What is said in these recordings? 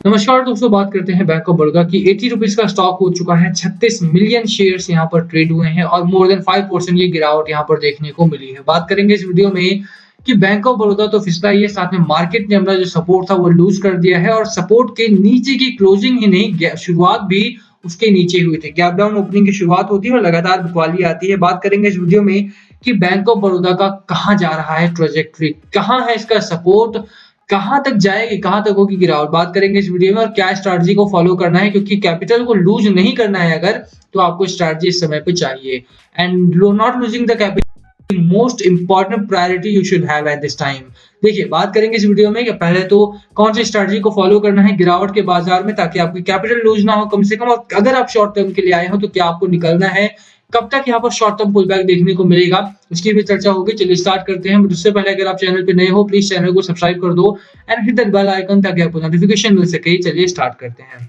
नमस्कार दोस्तों, बात करते हैं बैंक ऑफ बड़ौदा की। 80 रुपीज का स्टॉक हो चुका है, 36 मिलियन शेयर्स यहाँ पर ट्रेड हुए हैं और मोर देन 5% ये गिरावट यहाँ पर देखने को मिली है। बात करेंगे इस वीडियो में कि बैंक ऑफ बड़ौदा तो फिसला ही है, साथ में मार्केट ने अपना जो सपोर्ट था वो लूज कर दिया है और सपोर्ट के नीचे की क्लोजिंग ही नहीं, शुरुआत भी उसके नीचे हुई थी। गैप डाउन ओपनिंग की शुरुआत होती है और लगातार बिकवाली आती है। बात करेंगे इस वीडियो में कि बैंक ऑफ बड़ौदा का कहाँ जा रहा है ट्रेजेक्टरी, कहाँ है इसका सपोर्ट, कहाँ तक जाएगी, कहाँ तक होगी गिरावट। बात करेंगे इस वीडियो में और क्या स्ट्रैटेजी को फॉलो करना है, क्योंकि कैपिटल को लूज नहीं करना है अगर, तो आपको स्ट्रैटेजी इस समय पे चाहिए। And not losing the capital most important priority you should have at this time. देखिए, बात करेंगे इस वीडियो में कि पहले तो कौन सी स्ट्रैटेजी को फॉलो करना है गिरावट के बाजार में, ताकि आपकी कैपिटल लूज ना हो कम से कम। और अगर आप शॉर्ट टर्म के लिए आए हो तो क्या आपको निकलना है, कब तक यहाँ पर शॉर्ट टर्म पुल बैक देखने को मिलेगा, उसकी भी चर्चा होगी। चलिए स्टार्ट करते हैं। उससे पहले अगर आप चैनल पे नए हो, प्लीज चैनल को सब्सक्राइब कर दो and hit the bell icon ताकि आपको नोटिफिकेशन मिल सके। चलिए स्टार्ट करते हैं।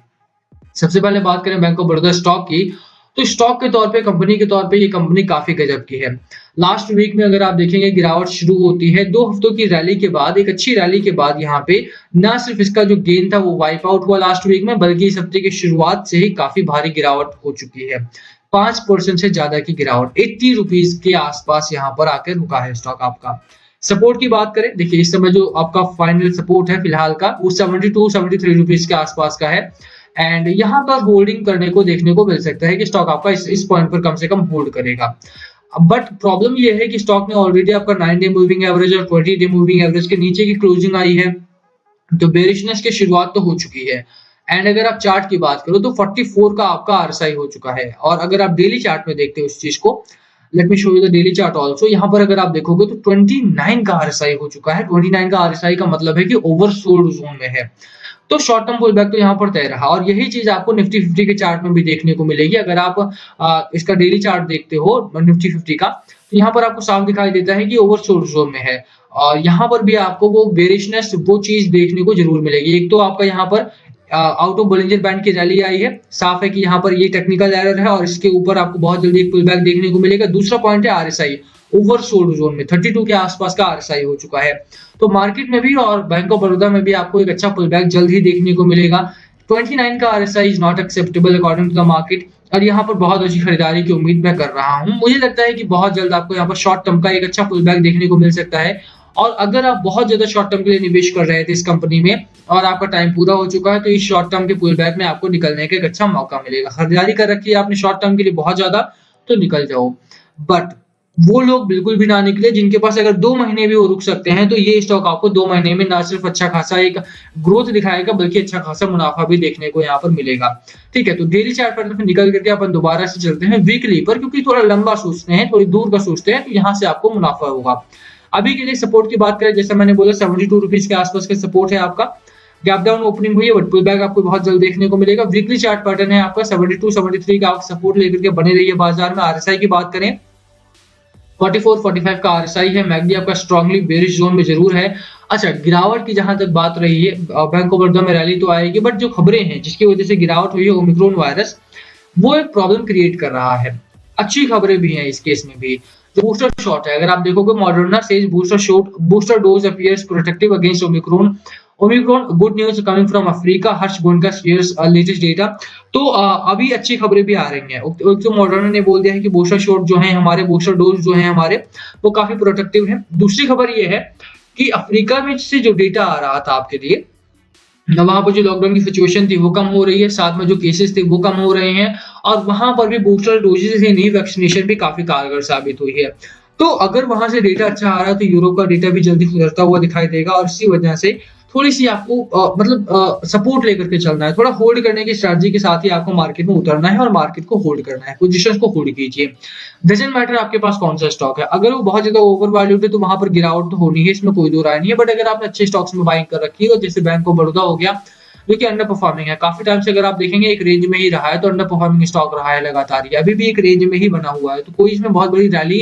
सबसे पहले बात करें बैंक ऑफ बड़ौदा स्टॉक की, तो स्टॉक के तौर पे, कंपनी के तौर पे ये कंपनी काफी गजब की है। लास्ट वीक में अगर आप देखेंगे गिरावट शुरू होती है 2 हफ्तों की रैली के बाद, एक अच्छी रैली के बाद यहाँ पे ना सिर्फ इसका जो गेन था वो वाइप आउट हुआ लास्ट वीक में, बल्कि इस हफ्ते की शुरुआत से ही काफी भारी गिरावट हो चुकी है। 5% से ज्यादा की गिरावट, 80 रुपीज के आसपास यहाँ पर आकर रुका है स्टॉक आपका। सपोर्ट की बात करें, देखिए इस समय जो आपका फाइनल सपोर्ट है फिलहाल का वो 72-73 रुपीज के आसपास का है। एंड यहाँ पर होल्डिंग करने को देखने को मिल सकता है कि स्टॉक आपका इस पॉइंट पर कम से कम होल्ड करेगा। बट प्रॉब्लम ये है कि स्टॉक में ऑलरेडी आपका 9 डे मूविंग एवरेज और 20 डे मूविंग एवरेज के नीचे की क्लोजिंग आई है, तो बेरिशनेस की शुरुआत तो हो चुकी है। एंड अगर आप चार्ट की बात करो तो 44 का आपका आरएसआई हो चुका है। और अगर आप डेली चार्ट में देखते हो उस चीज को, let me show you the daily chart also. यहाँ पर अगर आप देखोगे तो 29 का आरएसआई हो चुका है। 29 का आरएसआई का मतलब है कि ओवरसोल्ड जोन में है। तो शॉर्ट टर्म पुल बैक तो यहाँ पर तय रहा और यही चीज आपको निफ्टी 50 के चार्ट में भी देखने को मिलेगी। अगर आप इसका डेली चार्ट देखते हो निफ्टी 50 का, तो यहाँ पर आपको साफ दिखाई देता है कि ओवरसोल्ड जोन में है। और यहाँ पर भी आपको वो बेरिशनेस, वो चीज देखने को जरूर मिलेगी। एक तो आपका यहाँ पर आउट ऑफ बोलिंजर बैंड की रैली आई है, साफ है कि यहाँ पर ये टेक्निकल एरर है और इसके ऊपर आपको बहुत जल्दी एक पुल बैक देखने को मिलेगा। दूसरा पॉइंट है आरएसआई, ओवरसोल्ड जोन में 32 के आसपास का आरएसआई हो चुका है। तो मार्केट में भी और बैंक ऑफ बड़ौदा में भी आपको एक अच्छा पुल बैक जल्द ही देखने को मिलेगा। 29 का RSI is not acceptable according to the market और यहाँ पर बहुत अच्छी खरीदारी की उम्मीद मैं कर रहा हूँ। मुझे लगता है कि बहुत जल्द आपको यहाँ पर शॉर्ट टर्म का एक अच्छा पुल बैक देखने को मिल सकता है। और अगर आप बहुत ज्यादा शॉर्ट टर्म के लिए निवेश कर रहे थे इस कंपनी में और आपका टाइम पूरा हो चुका है, तो इस शॉर्ट टर्म के पुल बैक में आपको निकलने का एक अच्छा मौका मिलेगा। खरीदारी कर रखी है आपने शॉर्ट टर्म के लिए बहुत ज्यादा, तो निकल जाओ। बट वो लोग बिल्कुल भी ना निकले जिनके पास अगर 2 महीने भी वो रुक सकते हैं, तो ये स्टॉक आपको 2 महीने में ना सिर्फ अच्छा खासा एक ग्रोथ दिखाएगा बल्कि अच्छा खासा मुनाफा भी देखने को यहाँ पर मिलेगा। ठीक है, तो डेली चार्ट पर तो निकल करके अपन दोबारा से चलते हैं वीकली पर, क्योंकि थोड़ा लंबा सोचते हैं, थोड़ी दूर का सोचते हैं, तो यहाँ से आपको मुनाफा होगा। अभी के लिए सपोर्ट की बात करें, जैसा मैंने बोला 72 रुपीज के आसपास का सपोर्ट है आपका। गैप डाउन ओपनिंग हुई है बट पुल बैक आपको बहुत जल्द देखने को मिलेगा। वीकली चार्ट पैटर्न है आपका 72-73 का सपोर्ट लेकर के बने रही है बाजार में। आरएसआई की बात करें 44-45 का आरएसआई है। मैगडी आपका स्ट्रांगली बेरिश जोन में जरूर है। अच्छा, गिरावट की जहां तक बात रही है, बैंक ऑफ बड़ौदा में रैली तो आएगी, बट जो खबरें हैं जिसकी वजह से गिरावट हुई है, ओमिक्रॉन वायरस, वो एक प्रॉब्लम क्रिएट कर रहा है। अच्छी खबरें भी हैं इस केस में भी। जो बूस्टर शॉट है, अगर आप देखोगे Moderna says booster dose appears protective against Omicron. Omicron good news coming from Africa, Harsh Goenka shares latest data. तो अभी अच्छी खबरें भी आ रही हैं। तो मॉडर्ना ने बोल दिया है कि बूस्टर शॉट जो है हमारे, बूस्टर डोज जो है हमारे, वो काफी प्रोटेक्टिव है। दूसरी खबर ये है कि अफ्रीका में से जो डेटा आ रहा था आपके लिए, वहां पर जो लॉकडाउन की सिचुएशन थी वो कम हो रही है, साथ में जो केसेस थे वो कम हो रहे हैं और वहां पर भी बूस्टर डोजेस ही नहीं, वैक्सीनेशन भी काफी कारगर साबित हुई है। तो अगर वहां से डेटा अच्छा आ रहा है तो यूरोप का डेटा भी जल्दी सुधरता हुआ दिखाई देगा और इसी वजह से थोड़ी सी आपको सपोर्ट लेकर के चलना है। थोड़ा होल्ड करने की स्ट्रैटेजी के साथ ही आपको मार्केट में उतरना है और मार्केट को होल्ड करना है, पोजीशंस को होल्ड कीजिए। डजंट मैटर आपके पास कौन सा स्टॉक है, अगर वो बहुत ज्यादा ओवर वैल्यूड है तो वहां पर गिरावट तो होनी है, इसमें कोई दो राय नहीं है। बट अगर आपने अच्छे स्टॉक्स में बाइंग कर रखी है, जैसे बैंक ऑफ बड़ौदा हो गया जो कि अंडर परफॉर्मिंग है, काफी टाइम से अगर आप देखेंगे एक रेंज में ही रहा है, तो अंडर परफॉर्मिंग स्टॉक रहा है लगातार, ये अभी भी एक रेंज में ही बना हुआ है, तो कोई इसमें बहुत बड़ी रैली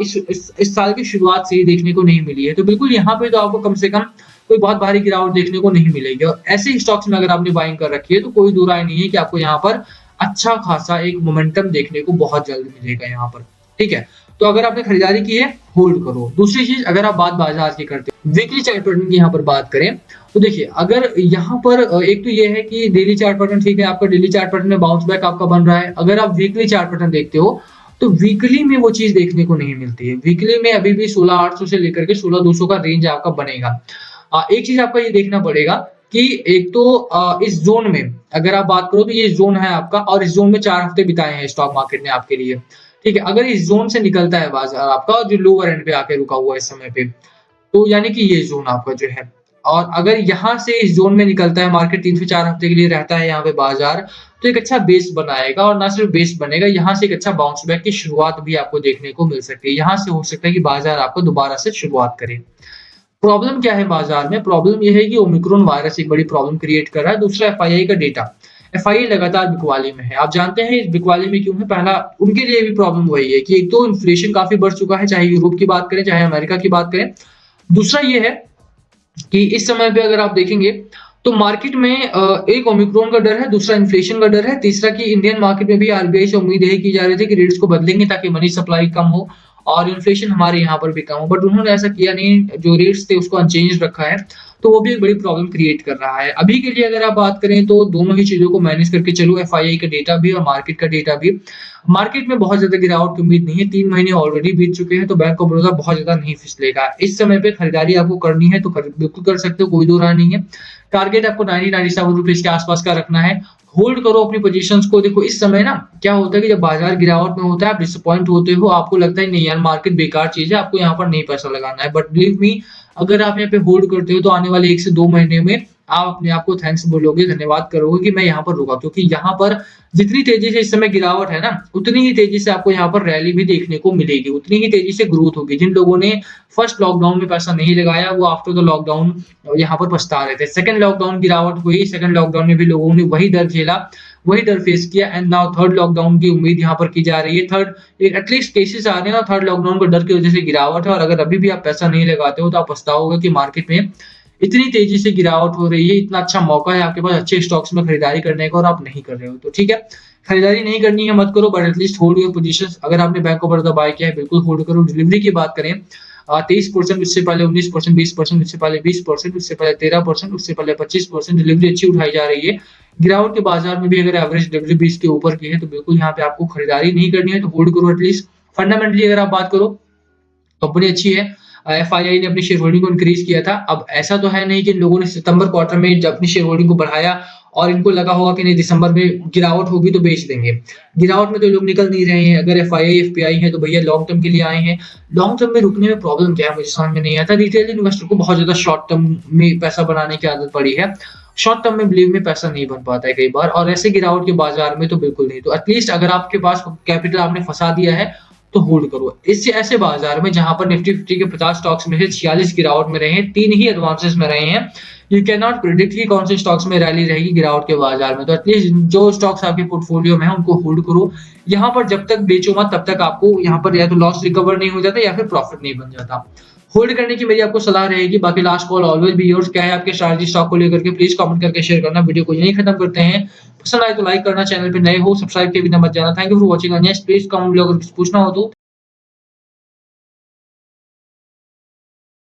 इस साल की शुरुआत से ही देखने को नहीं मिली है। तो बिल्कुल यहाँ पे तो आपको कम से कम कोई बहुत भारी गिरावट देखने को नहीं मिलेगी। और ऐसे ही स्टॉक्स में अगर आपने बाइंग कर रखी है तो कोई दो राय नहीं है कि आपको यहाँ पर अच्छा खासा एक मोमेंटम देखने को बहुत जल्द मिलेगा यहाँ पर। ठीक है, तो अगर आपने खरीदारी की है होल्ड करो। दूसरी चीज, अगर आप बात बाजार की करते हैं, वीकली चार्ट पैटर्न की यहाँ पर बात करें तो देखिए, अगर यहाँ पर एक तो ये है कि डेली चार्ट पैटर्न ठीक है, आपका डेली चार्ट पैटर्न में बाउंस बैक आपका बन रहा है। अगर आप वीकली चार्ट पैटर्न देखते हो तो वीकली में वो चीज देखने को नहीं मिलती है। वीकली में अभी भी 16,800 से लेकर के 16,200 का रेंज आपका बनेगा। एक चीज आपका ये देखना पड़ेगा कि एक तो इस जोन में अगर आप बात करो तो ये जोन है आपका, और इस जोन में 4 हफ्ते बिताए हैं स्टॉक मार्केट ने आपके लिए, ठीक है। अगर इस जोन से निकलता है बाजार आपका, जो लोअर एंड पे आके रुका हुआ है इस समय पे, तो यानी कि ये जोन आपका जो है, और अगर यहाँ से इस जोन में निकलता है मार्केट 3 से 4 हफ्ते के लिए रहता है यहाँ पे बाजार, तो एक अच्छा बेस बनाएगा, और ना सिर्फ बेस बनेगा, यहाँ से एक अच्छा बाउंस बैक की शुरुआत भी आपको देखने को मिल सकती है। यहाँ से हो सकता है कि बाजार आपको दोबारा से शुरुआत करे। प्रॉब्लम क्या है बाजार में? प्रॉब्लम ये है कि ओमिक्रॉन वायरस एक बड़ी प्रॉब्लम क्रिएट कर रहा है। दूसरा एफआईआई का डेटा, एफआईआई लगातार बिकवाली में है। आप जानते हैं इस बिकवाली में क्यों है? पहला, उनके लिए भी प्रॉब्लम वही है कि एक तो इन्फ्लेशन काफी बढ़ चुका है, चाहे यूरोप की बात करें चाहे अमेरिका की बात करें। दूसरा ये है कि इस समय पे अगर आप देखेंगे तो मार्केट में एक ओमिक्रॉन का डर है, दूसरा इन्फ्लेशन का डर है, तीसरा कि इंडियन मार्केट में भी आरबीआई से उम्मीद यही की जा रही थी कि रेट्स को बदलेंगे ताकि मनी सप्लाई कम हो और इन्फ्लेशन हमारे यहाँ पर भी कम हो, बट उन्होंने ऐसा किया नहीं, जो रेट्स थे उसको अनचेंज रखा है, तो वो भी एक बड़ी प्रॉब्लम क्रिएट कर रहा है। अभी के लिए अगर आप बात करें तो दोनों ही चीजों को मैनेज करके चलो, एफआईआई का डेटा भी और मार्केट का डेटा भी। मार्केट में बहुत ज्यादा गिरावट की उम्मीद नहीं है, 3 महीने ऑलरेडी बीत चुके हैं, तो बैंक ऑफ बड़ौदा बहुत ज्यादा नहीं फिसलेगा। इस समय पे खरीदारी आपको करनी है तो बिल्कुल कर सकते हो, कोई दो राय नहीं है। टारगेट आपको 97 रुपीज के आसपास का रखना है। होल्ड करो अपनी पोजीशंस को। देखो इस समय ना क्या होता है कि जब बाजार गिरावट में होता है, आप डिसअपॉइंट होते हो, आपको लगता है नहीं यार मार्केट बेकार चीज है, आपको यहाँ पर नहीं पैसा लगाना है, बट बिलीव मी, अगर आप यहाँ पे होल्ड करते हो तो आने वाले 1 से 2 महीने में आप अपने आप को थैंक्स बोलोगे, धन्यवाद करोगे कि मैं यहाँ पर रुका, क्योंकि यहाँ पर जितनी तेजी से इस समय गिरावट है ना, उतनी ही तेजी से आपको यहाँ पर रैली भी देखने को मिलेगी, उतनी ही तेजी से ग्रोथ होगी। जिन लोगों ने फर्स्ट लॉकडाउन में पैसा नहीं लगाया वो आफ्टर द लॉकडाउन यहाँ पर पछता रहे थे। सेकंड लॉकडाउन गिरावट हुई, सेकंड लॉकडाउन में भी लोगों ने वही डर झेला, वही डर फेस किया, एंड नाउ थर्ड लॉकडाउन की उम्मीद यहाँ पर की जा रही है। थर्ड एटलीस्ट केसेस आ रहे हैं ना, थर्ड लॉकडाउन को डर की वजह से गिरावट है, और अगर अभी भी आप पैसा नहीं लगाते हो तो आप पछताओगे कि मार्केट में इतनी तेजी से गिरावट हो रही है, इतना अच्छा मौका है आपके पास अच्छे स्टॉक्स में खरीदारी करने का और आप नहीं कर रहे हो। तो ठीक है, खरीदारी नहीं करनी है मत करो, but at least hold your positions. अगर आपने बैंक ऑफ बड़ौदा बाय किया है बिल्कुल होल्ड करो। डिलीवरी की बात करें 23%, उससे पहले 19%, 20%, उससे पहले 20%, उससे पहले 13%, उससे पहले 25%, डिलीवरी अच्छी उठाई जा रही है। गिरावट के बाजार में भी अगर एवरेज डिलीवरी 20 के ऊपर की है तो बिल्कुल यहाँ पे आपको खरीदारी नहीं करनी है, तो होल्ड करो एटलीस्ट। फंडामेंटली अगर आप बात करो, कंपनी अच्छी है, एफआईआई ने अपनी शेयर होल्डिंग को इंक्रीज किया था। अब ऐसा तो है नहीं कि लोगों ने सितंबर क्वार्टर में जब अपनी शेयर होल्डिंग को बढ़ाया और इनको लगा होगा कि नहीं दिसंबर में गिरावट होगी तो बेच देंगे। गिरावट में तो लोग निकल नहीं रहे हैं। अगर एफआईआई एफपीआई है तो भैया लॉन्ग टर्म के लिए आए हैं। लॉन्ग टर्म में रुकने में प्रॉब्लम क्या है मुझे समझ में नहीं आता। रिटेल इन्वेस्टर को बहुत ज्यादा शॉर्ट टर्म में पैसा बनाने की आदत पड़ी है, शॉर्ट टर्म में बिलीव में पैसा नहीं बन पाता है कई बार, और ऐसे गिरावट के बाजार में तो बिल्कुल नहीं। तो एटलीस्ट अगर आपके पास कैपिटल आपने फंसा दिया है तो होल्ड करो। इससे ऐसे बाजार में जहां पर निफ्टी 50 के 50 स्टॉक्स में से 46 गिरावट में रहे हैं, 3 ही एडवांसेस में रहे हैं, यू कैन नॉट प्रिडिक्ट कि कौन से स्टॉक्स में रैली रहेगी गिरावट के बाजार में। तो एटलीस्ट जो स्टॉक्स आपके पोर्टफोलियो में है उनको होल्ड करो। यहाँ पर जब तक बेचो मत तब तक आपको यहाँ पर या तो लॉस रिकवर नहीं हो जाता या फिर प्रॉफिट नहीं बन जाता। होल्ड करने की मेरी आपको सलाह रहेगी। बाकी last call always be yours. क्या है आपके स्ट्रैटेजी स्टॉक को लेकर के, प्लीज कमेंट करके शेयर करना। वीडियो को यहीं खत्म करते हैं। पसंद आए तो लाइक करना, चैनल पे नए हो सब्सक्राइब के बिना मत जाना। Thank you for watching. Please comment अगर कुछ पूछना हो तो।